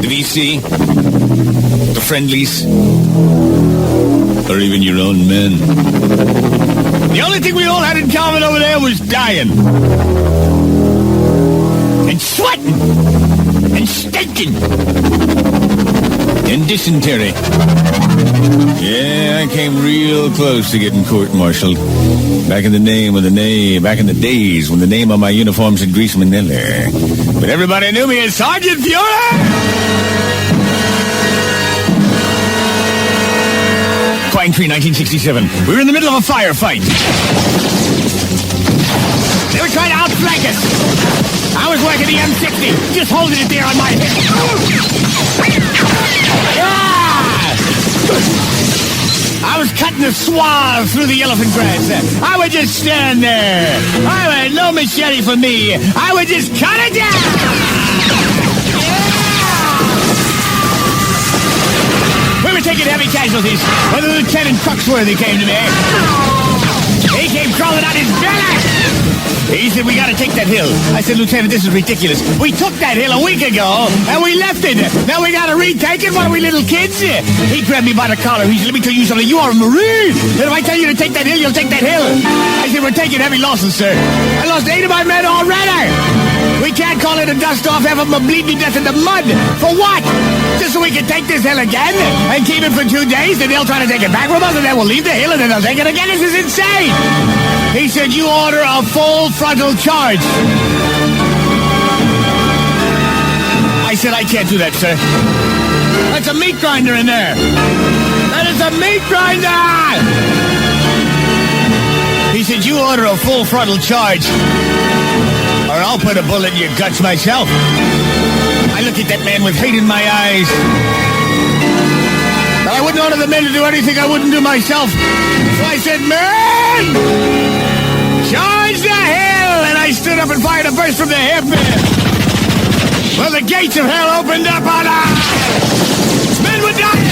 the VC, the friendlies, or even your own men. The only thing we all had in common over there was dying. And sweating. And stinking. And dysentery. Yeah, I came real close to getting court-martialed. Back in the days when the name on my uniform said Greaseman. But everybody knew me as Sergeant Fury! Pine Tree, 1967. We were in the middle of a firefight. They were trying to outflank us. I was working the M60, just holding it there on my hip. I was cutting a swath through the elephant grass. I would just stand there. I would, no machete for me. I would just cut it down. We were taking heavy casualties when the Lieutenant Cruxworthy came to me. He came crawling out his belly. He said, we got to take that hill. I said, Lieutenant, this is ridiculous. We took that hill a week ago, and we left it. Now we got to retake it? What are we, little kids? He grabbed me by the collar. He said, let me tell you something. You are a Marine. And if I tell you to take that hill, you'll take that hill. I said, we're taking heavy losses, sir. I lost 8 of my men already. We can't call it a dust-off, have them bleed me death in the mud. For what? Just so we can take this hill again and keep it for 2 days, then they'll try to take it back from us, and then we'll leave the hill, and then they'll take it again. This is insane. He said, you order a full frontal charge. I said, I can't do that, sir. That's a meat grinder in there. That is a meat grinder! He said, you order a full frontal charge, or I'll put a bullet in your guts myself. I looked at that man with hate in my eyes. But I wouldn't order the men to do anything I wouldn't do myself. So I said, man, charge the hill! And I stood up and fired a burst from the hip. Well, the gates of hell opened up on us. Men would die.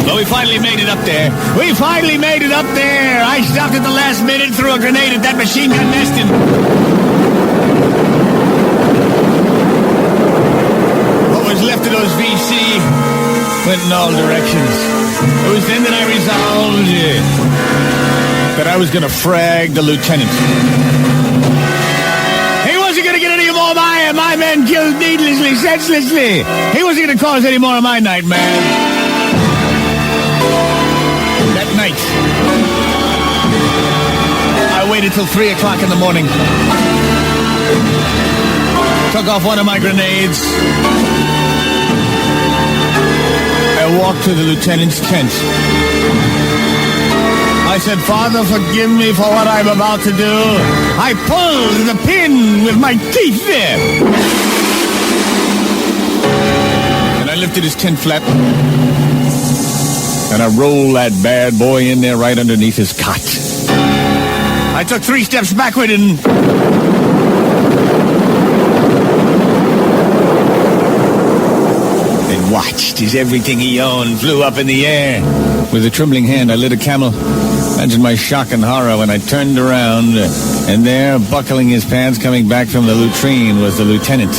Well, we finally made it up there. I stopped at the last minute, threw a grenade at that machine gun nest, and what was left of those VC went in all directions. It was then that I resolved that I was going to frag the lieutenant. He wasn't going to get any more of my men killed needlessly, senselessly. He wasn't going to cause any more of my nightmare. That night, I waited till 3 o'clock in the morning. Took off one of my grenades. I walked to the lieutenant's tent. I said, Father, forgive me for what I'm about to do. I pulled the pin with my teeth there. And I lifted his tent flap. And I rolled that bad boy in there right underneath his cot. I took 3 steps backward and watched as everything he owned flew up in the air. With a trembling hand, I lit a Camel. Imagine my shock and horror when I turned around, and there, buckling his pants, coming back from the latrine, was the lieutenant.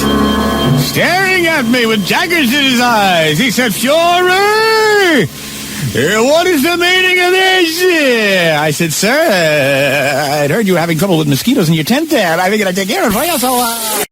Staring at me with daggers in his eyes, he said, Fury! What is the meaning of this? I said, sir, I'd heard you were having trouble with mosquitoes in your tent there. I figured I'd take care of it for you, so,